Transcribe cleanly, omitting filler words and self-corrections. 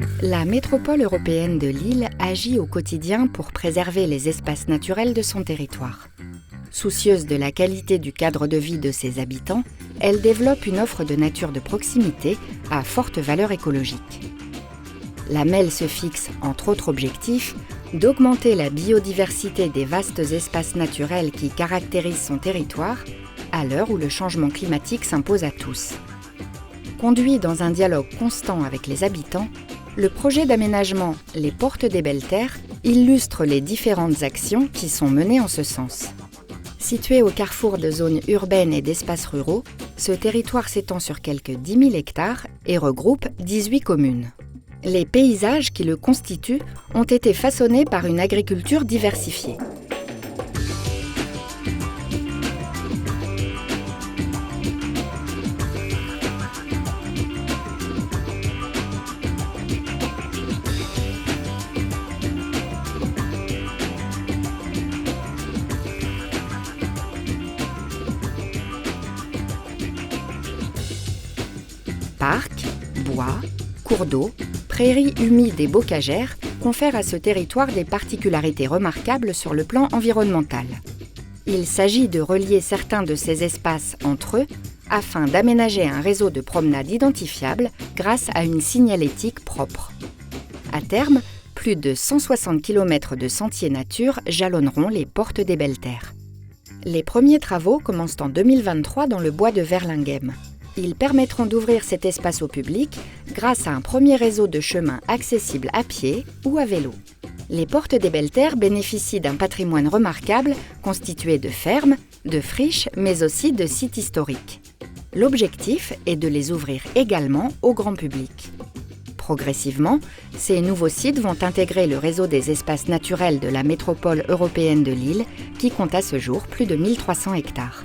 La métropole européenne de Lille agit au quotidien pour préserver les espaces naturels de son territoire. Soucieuse de la qualité du cadre de vie de ses habitants, elle développe une offre de nature de proximité à forte valeur écologique. La MEL se fixe, entre autres objectifs, d'augmenter la biodiversité des vastes espaces naturels qui caractérisent son territoire, à l'heure où le changement climatique s'impose à tous. Conduit dans un dialogue constant avec les habitants, le projet d'aménagement Les Portes des Belles Terres illustre les différentes actions qui sont menées en ce sens. Situé au carrefour de zones urbaines et d'espaces ruraux, ce territoire s'étend sur quelques 10 000 hectares et regroupe 18 communes. Les paysages qui le constituent ont été façonnés par une agriculture diversifiée. Parcs, bois, cours d'eau, prairies humides et bocagères confèrent à ce territoire des particularités remarquables sur le plan environnemental. Il s'agit de relier certains de ces espaces entre eux afin d'aménager un réseau de promenades identifiables grâce à une signalétique propre. À terme, plus de 160 km de sentiers nature jalonneront les Portes des Belles Terres. Les premiers travaux commencent en 2023 dans le bois de Verlinghem. Ils permettront d'ouvrir cet espace au public grâce à un premier réseau de chemins accessibles à pied ou à vélo. Les Portes des Belles Terres bénéficient d'un patrimoine remarquable constitué de fermes, de friches, mais aussi de sites historiques. L'objectif est de les ouvrir également au grand public. Progressivement, ces nouveaux sites vont intégrer le réseau des espaces naturels de la métropole européenne de Lille, qui compte à ce jour plus de 1300 hectares.